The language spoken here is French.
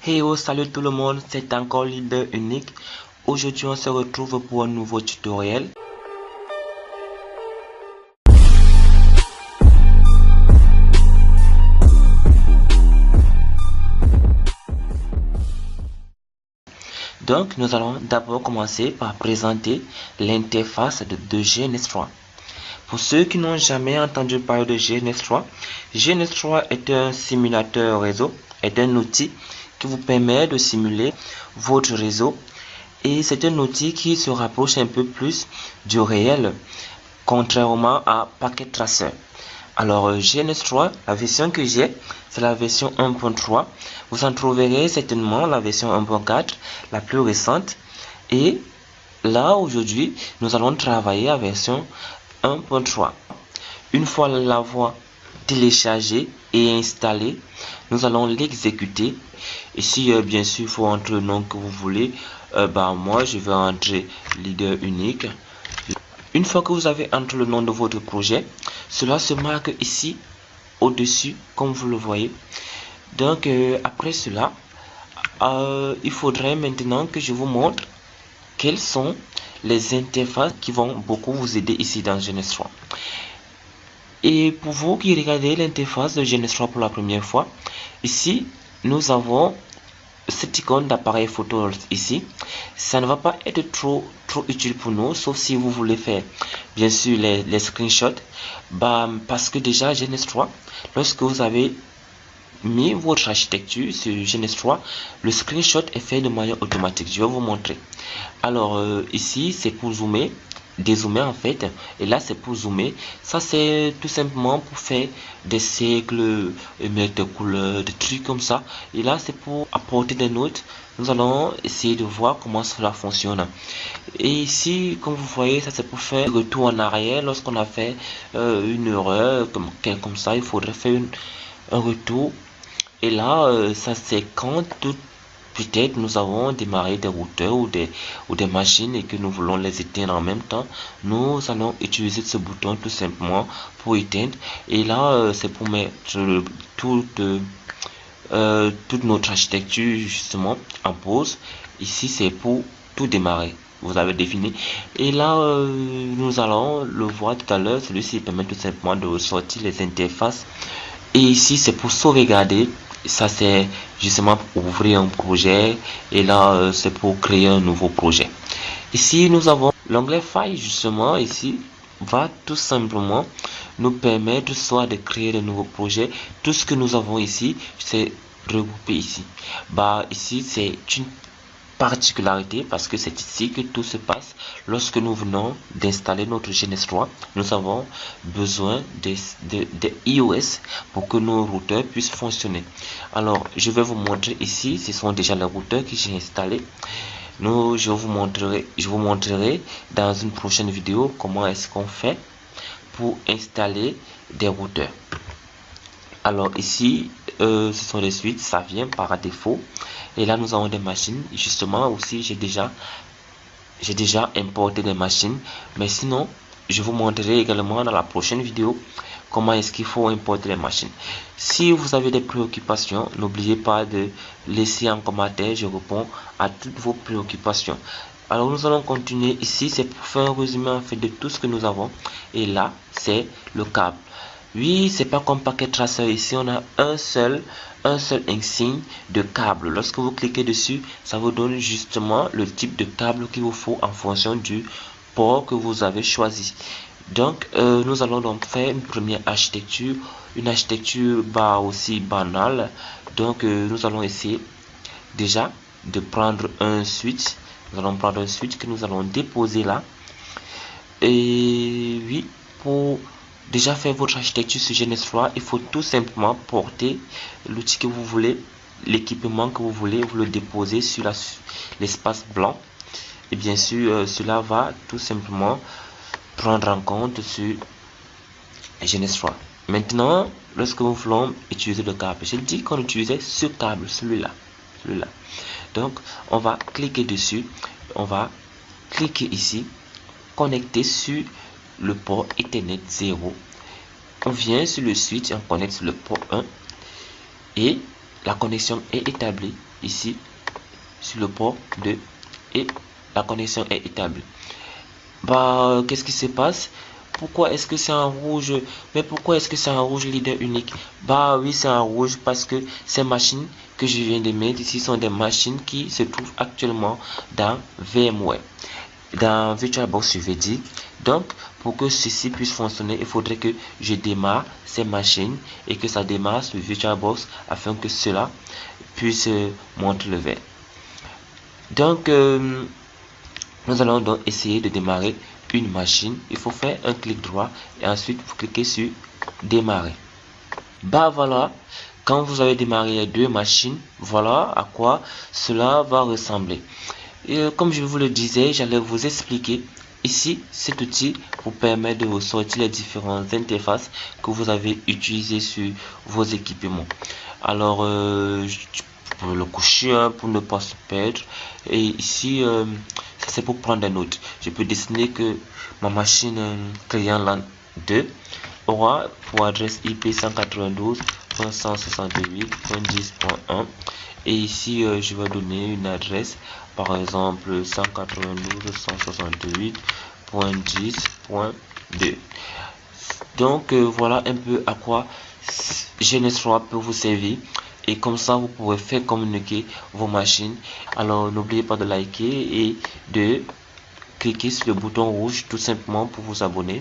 Hey oh, salut tout le monde, c'est encore Leader Unique. Aujourd'hui, on se retrouve pour un nouveau tutoriel. Donc, nous allons d'abord commencer par présenter l'interface de GNS3. Pour ceux qui n'ont jamais entendu parler de GNS3, GNS3 est un simulateur réseau, est un outil qui vous permet de simuler votre réseau et c'est un outil qui se rapproche un peu plus du réel, contrairement à Packet Tracer. Alors GNS3, la version que j'ai, c'est la version 1.3. Vous en trouverez certainement la version 1.4, la plus récente. Et là, aujourd'hui, nous allons travailler à version 1.3. Une fois l'avoir téléchargé et installé, nous allons l'exécuter. Ici, bien sûr, il faut entrer le nom que vous voulez. Moi, je vais entrer Leader Unique. Une fois que vous avez entré le nom de votre projet, cela se marque ici au-dessus, comme vous le voyez. Donc, après cela, il faudrait maintenant que je vous montre quelles sont les interfaces qui vont beaucoup vous aider ici dans GNS3. Et pour vous qui regardez l'interface de GNS3 pour la première fois, ici, nous avons cette icône d'appareil photo ici. Ça ne va pas être trop utile pour nous, sauf si vous voulez faire bien sûr les screenshots, parce que déjà GNS3, lorsque vous avez mis votre architecture sur GNS3, le screenshot est fait de manière automatique. Je vais vous montrer. Alors ici c'est pour zoomer, dézoomer en fait, et là c'est pour zoomer. Ça c'est tout simplement pour faire des cercles, mettre des couleurs, des trucs comme ça. Et là c'est pour apporter des notes. Nous allons essayer de voir comment cela fonctionne. Et ici, comme vous voyez, ça c'est pour faire un retour en arrière. Lorsqu'on a fait une erreur comme ça, il faudrait faire un retour. Et là, ça c'est quand peut-être nous avons démarré des routeurs ou des machines et que nous voulons les éteindre en même temps. Nous allons utiliser ce bouton tout simplement pour éteindre. Et là, c'est pour mettre toute notre architecture justement en pause. Ici, c'est pour tout démarrer. Vous avez défini. Et là, nous allons le voir tout à l'heure. Celui-ci permet tout simplement de sortir les interfaces. Et ici, c'est pour sauvegarder. Ça, c'est justement pour ouvrir un projet. Et là, c'est pour créer un nouveau projet. Ici, nous avons l'onglet File, justement. Ici, va tout simplement nous permettre soit de créer de nouveaux projets. Tout ce que nous avons ici, c'est regroupé ici. Ici, c'est une particularité parce que c'est ici que tout se passe. Lorsque nous venons d'installer notre GNS3, nous avons besoin de iOS pour que nos routeurs puissent fonctionner. Alors, je vais vous montrer ici, ce sont déjà les routeurs que j'ai installés. Je vous montrerai dans une prochaine vidéo comment est-ce qu'on fait pour installer des routeurs. Alors ici, ce sont les suites, ça vient par défaut. Et là, nous avons des machines. Justement, aussi, j'ai déjà importé des machines. Mais sinon, je vous montrerai également dans la prochaine vidéo comment est-ce qu'il faut importer les machines. Si vous avez des préoccupations, n'oubliez pas de laisser en commentaire. Je réponds à toutes vos préoccupations. Alors, nous allons continuer ici. C'est pour faire un résumé en fait de tout ce que nous avons. Et là, c'est le câble. Oui, c'est pas comme Packet Tracer. Ici, on a un seul insigne de câble. Lorsque vous cliquez dessus, ça vous donne justement le type de câble qu'il vous faut en fonction du port que vous avez choisi. Donc, nous allons donc faire une première architecture, une architecture aussi banale. Donc, nous allons essayer déjà de prendre un switch. Nous allons prendre un switch que nous allons déposer là. Et oui, pour déjà faire votre architecture sur GNS3, il faut tout simplement porter l'outil que vous voulez, l'équipement que vous voulez, vous le déposer sur l'espace blanc. Et bien sûr, cela va tout simplement prendre en compte sur GNS3. Maintenant, lorsque nous voulons utiliser le câble, j'ai dit qu'on utilisait ce câble, celui-là. Donc, on va cliquer dessus, on va cliquer ici, connecter sur le port Ethernet 0. On vient sur le switch, on connecte sur le port 1 et la connexion est établie. ici sur le port 2 et la connexion est établie. Bah, qu'est-ce qui se passe? Pourquoi est-ce que c'est en rouge? Mais pourquoi est-ce que c'est en rouge leader unique? Bah oui, c'est en rouge parce que ces machines que je viens de mettre ici sont des machines qui se trouvent actuellement dans VMware, dans VirtualBox, je vais dire. Donc, pour que ceci puisse fonctionner, il faudrait que je démarre ces machines et que ça démarre sur VirtualBox afin que cela puisse montrer le vert. Donc, nous allons donc essayer de démarrer une machine. Il faut faire un clic droit et ensuite vous cliquez sur démarrer. Bah voilà, quand vous avez démarré les deux machines, voilà à quoi cela va ressembler. Et comme je vous le disais, j'allais vous expliquer. Ici, cet outil vous permet de ressortir les différentes interfaces que vous avez utilisées sur vos équipements. Alors, pour le coucher, hein, pour ne pas se perdre. Et ici, ça c'est pour prendre des notes. Je peux dessiner que ma machine client LAN 2 aura pour adresse IP 192.168.10.1 et ici je vais donner une adresse par exemple 192.168.10.2. donc voilà un peu à quoi GNS3 peut vous servir et comme ça vous pourrez faire communiquer vos machines. Alors n'oubliez pas de liker et de cliquer sur le bouton rouge tout simplement pour vous abonner.